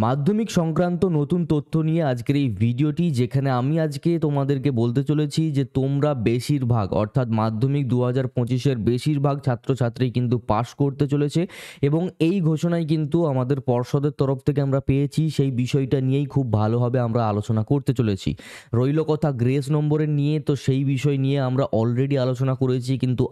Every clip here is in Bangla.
মাধ্যমিক সংক্রান্ত নতুন তথ্য নিয়ে আজকের এই ভিডিওটি, যেখানে আমি আজকে তোমাদেরকে বলতে চলেছি যে তোমরা বেশিরভাগ অর্থাৎ মাধ্যমিক 2025-এর বেশিরভাগ ছাত্রছাত্রী কিন্তু পাশ করতে চলেছে এবং এই ঘোষণাই কিন্তু আমাদের পর্ষদের তরফ থেকে আমরা পেয়েছি। সেই বিষয়টা নিয়েই খুব ভালোভাবে আমরা আলোচনা করতে চলেছি। রইল কথা গ্রেস নম্বরের নিয়ে, তো সেই বিষয় নিয়ে আমরা অলরেডি আলোচনা করেছি, কিন্তু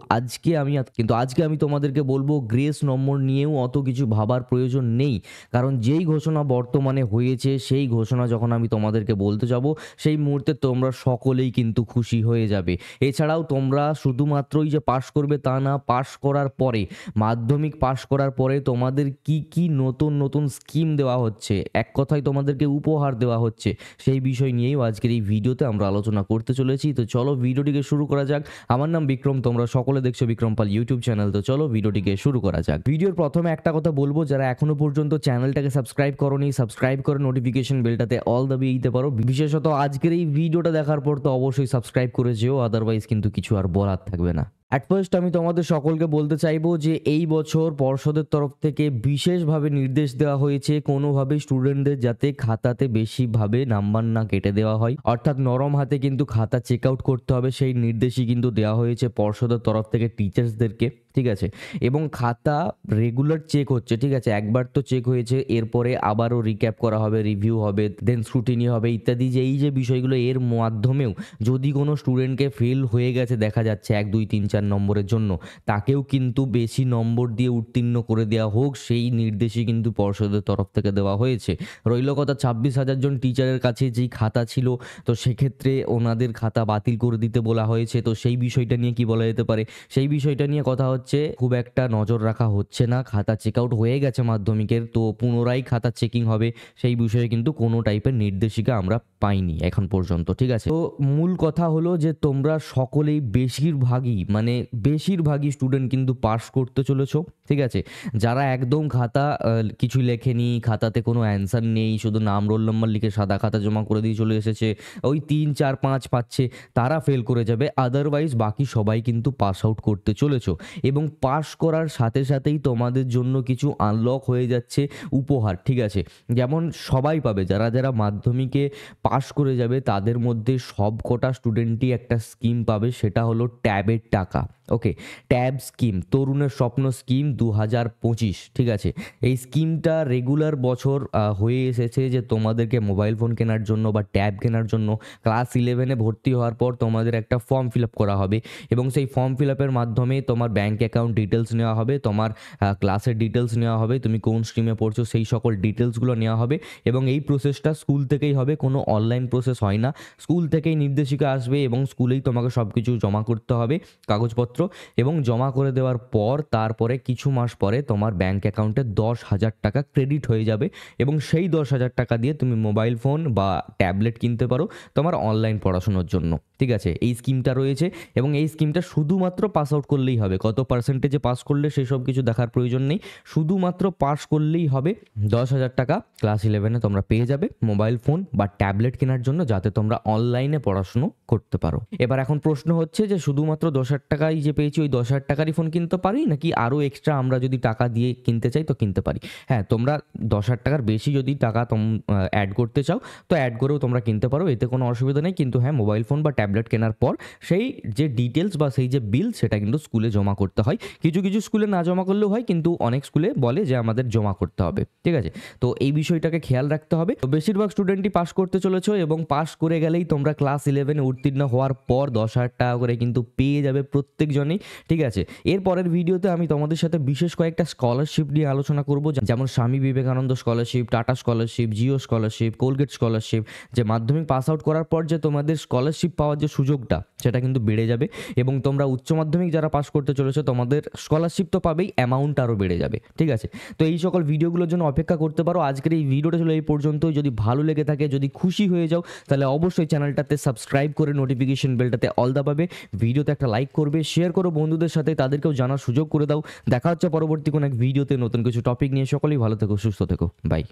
আজকে আমি তোমাদেরকে বলবো গ্রেস নম্বর নিয়েও অত কিছু ভাবার প্রয়োজন নেই। কারণ যেই ঘোষণা বর্তমানে হয়েছে, সেই ঘোষণা যখন আমি তোমাদেরকে বলতে যাব, সেই মুহূর্তে তোমরা সকলেই কিন্তু খুশি হয়ে যাবে। এছাড়াও তোমরা শুধুমাত্রই যে পাশ করবে তা না, পাশ করার পরে, মাধ্যমিক পাশ করার পরে তোমাদের কি কি নতুন নতুন স্কিম দেওয়া হচ্ছে, এক কথায় তোমাদেরকে উপহার দেওয়া হচ্ছে, সেই বিষয় নিয়েও আজকের এই ভিডিওতে আমরা আলোচনা করতে চলেছি। তো চলো ভিডিওটিকে শুরু করা যাক। আমার নাম বিক্রম, তোমরা সকলে দেখছো বিক্রম পাল ইউটিউব চ্যানেল। তো চলো ভিডিওটিকে শুরু করা যাক। ভিডিওর প্রথমে একটা কথা বলবো, যারা এখনো পর্যন্ত চ্যানেলটাকে সাবস্ক্রাইব করোনি, সাবস্ক্রাইব করে নোটিফিকেশন বেলটাতে অল দাবিয়ে দিতে পারো। বিশেষত আজকের এই ভিডিওটা দেখার পর তো অবশ্যই সাবস্ক্রাইব করে যেও, আদারওয়াইজ কিন্তু কিছু আর বলার থাকবে না। অ্যাট ফার্স্ট আমি তোমাদের সকলকে বলতে চাইবো যে এই বছর পর্ষদের তরফ থেকে বিশেষভাবে নির্দেশ দেওয়া হয়েছে কোনোভাবে স্টুডেন্টদের যাতে খাতাতে বেশিভাবে নাম্বার না কেটে দেওয়া হয়, অর্থাৎ নরম হাতে কিন্তু খাতা চেক আউট করতে হবে, সেই নির্দেশই কিন্তু দেওয়া হয়েছে পর্ষদের তরফ থেকে টিচার্সদেরকে। ঠিক আছে, এবং খাতা রেগুলার চেক হচ্ছে। ঠিক আছে, একবার তো চেক হয়েছে, এরপরে আবারও রিক্যাপ করা হবে, রিভিউ হবে, দেন স্ক্রুটিনি হবে ইত্যাদি। যে এই যে বিষয়গুলো, এর মাধ্যমেও যদি কোনো স্টুডেন্টকে ফেল হয়ে গেছে দেখা যাচ্ছে 1, 2, 3, 4 নম্বরের জন্য, তাকেও কিন্তু বেশি নম্বর দিয়ে উত্তীর্ণ করে দেওয়া হোক, সেই নির্দেশই কিন্তু পর্ষদের তরফ থেকে দেওয়া হয়েছে। রইল কথা 26,000 জন টিচারের কাছে যেই খাতা ছিল, তো সেক্ষেত্রে ওনাদের খাতা বাতিল করে দিতে বলা হয়েছে। তো সেই বিষয়টা নিয়ে কি বলা যেতে পারে, সেই বিষয়টা নিয়ে কথা হচ্ছে খুব একটা নজর রাখা হচ্ছে না। খাতা চেক আউট হয়ে গেছে মাধ্যমিকের, তো পুনরায় খাতা চেকিং হবে, সেই বিষয়ে কিন্তু কোনো টাইপের নির্দেশিকা আমরা পাইনি এখন পর্যন্ত। ঠিক আছে, তো মূল কথা হলো যে তোমরা সকলেই বেশিরভাগই স্টুডেন্ট কিন্তু পাস করতে চলেছো। ঠিক আছে, যারা একদম খাতা কিছু লেখেনি, খাতাতে কোনো অ্যান্সার নেই, শুধু নাম রোল নম্বর লিখে সাদা খাতা জমা করে দিয়ে চলে এসেছে, ওই 3, 4, 5 পাচ্ছে, তারা ফেল করে যাবে। আদারওয়াইজ বাকি সবাই কিন্তু পাস আউট করতে চলেছো এবং পাস করার সাথে সাথেই তোমাদের জন্য কিছু আনলক হয়ে যাচ্ছে উপহার। ঠিক আছে, যেমন সবাই পাবে, যারা যারা মাধ্যমিকে পাস করে যাবে তাদের মধ্যে সব কটা স্টুডেন্টই একটা স্কিম পাবে, সেটা হলো ট্যাবের টাকা। ওকে, ট্যাব স্কিম, তরুণের স্বপ্ন স্কিম 2025। ঠিক আছে, এই স্কিমটা রেগুলার বছর হয়ে এসেছে যে তোমাদেরকে মোবাইল ফোন কেনার জন্য বা ট্যাব কেনার জন্য ক্লাস 11-এ ভর্তি হওয়ার পর তোমাদের একটা ফর্ম ফিল আপ করা হবে এবং সেই ফর্ম ফিল আপের মাধ্যমে তোমার ব্যাঙ্ক অ্যাকাউন্ট ডিটেলস নেওয়া হবে, তোমার ক্লাসের ডিটেলস নেওয়া হবে, তুমি কোন স্ট্রিমে পড়ছো সেই সকল ডিটেলসগুলো নেওয়া হবে এবং এই প্রসেসটা স্কুল থেকেই হবে, কোনো অনলাইন প্রসেস হয় না। স্কুল থেকেই নির্দেশিকা আসবে এবং স্কুলেই তোমাকে সব কিছু জমা করতে হবে, কাগজপত্র, এবং জমা করে দেওয়ার পর তারপরে কিছু মাস পরে তোমার ব্যাঙ্ক অ্যাকাউন্টে 10,000 টাকা ক্রেডিট হয়ে যাবে এবং সেই 10,000 টাকা দিয়ে তুমি মোবাইল ফোন বা ট্যাবলেট কিনতে পারো তোমার অনলাইন পড়াশোনার জন্য। ঠিক আছে, এই স্কিমটা রয়েছে এবং এই স্কিমটা শুধুমাত্র পাস আউট করলেই হবে, কত পার্সেন্টেজে পাস করলে সেসব কিছু দেখার প্রয়োজন নেই, শুধুমাত্র পাস করলেই হবে। 10,000 টাকা ক্লাস 11-এ তোমরা পেয়ে যাবে মোবাইল ফোন বা ট্যাবলেট কেনার জন্য, যাতে তোমরা অনলাইনে পড়াশুনো করতে পারো। এবার এখন প্রশ্ন হচ্ছে যে শুধুমাত্র 10,000 টাকাই যে পেয়েছি, ওই 10,000 টাকারই ফোন কিনতে পারি নাকি আরও এক্সট্রা আমরা যদি টাকা দিয়ে কিনতে চাই তো কিনতে পারি? হ্যাঁ, তোমরা 10,000 টাকার বেশি যদি টাকা অ্যাড করতে চাও তো অ্যাড করেও তোমরা কিনতে পারো, এতে কোনো অসুবিধা নেই। কিন্তু হ্যাঁ, মোবাইল ফোন বা ট্যাবলেট কেনার পর সেই যে ডিটেলস বা সেই যে বিল, সেটা কিন্তু স্কুলে জমা করতে হয়। কিছু কিছু স্কুলে না জমা করলেও হয়, কিন্তু অনেক স্কুলে বলে যে আমাদের জমা করতে হবে। ঠিক আছে, তো এই বিষয়টাকে খেয়াল রাখতে হবে। তো বেশিরভাগ স্টুডেন্টই পাস করতে চলেছো এবং পাস করে গেলেই তোমরা ক্লাস 11-এ উত্তীর্ণ হওয়ার পর 10,000 টাকা করে কিন্তু পেয়ে যাবে প্রত্যেকজনেই। ঠিক আছে, এর পরের ভিডিওতে আমি তোমাদের সাথে বিশেষ কয়েকটা স্কলারশিপ নিয়ে আলোচনা করব, যেমন Swami Vivekananda scholarship, tata scholarship, Jio scholarship, Colgate scholarship. যে মাধ্যমিক পাস আউট করার পর যে তোমাদের স্কলারশিপ পাওয়ার যে সুযোগটা, সেটা কিন্তু বেড়ে যাবে এবং তোমরা উচ্চ মাধ্যমিক যারা পাস করতে চলেছো তোমাদের স্কলারশিপ তো পাবেই, অ্যামাউন্ট আরও বেড়ে যাবে। ঠিক আছে, তো এই সকল ভিডিওগুলোর জন্য অপেক্ষা করতে পারো। আজকের এই ভিডিওটা ছিল এই পর্যন্তই। যদি ভালো লেগে থাকে, যদি খুশি হয়ে যাও, তাহলে অবশ্যই চ্যানেলটাতে সাবস্ক্রাইব করে নোটিফিকেশন বেলটাতে অল দাবাবে, ভিডিওতে একটা লাইক করবে, শেয়ার করো বন্ধুদের সাথে, তাদেরকেও জানার সুযোগ করে দাও। দেখা হচ্ছে পরবর্তী কোনো এক ভিডিওতে নতুন কিছু টপিক নিয়ে। সকলেই ভালো থেকো, সুস্থ থেকো, বাই।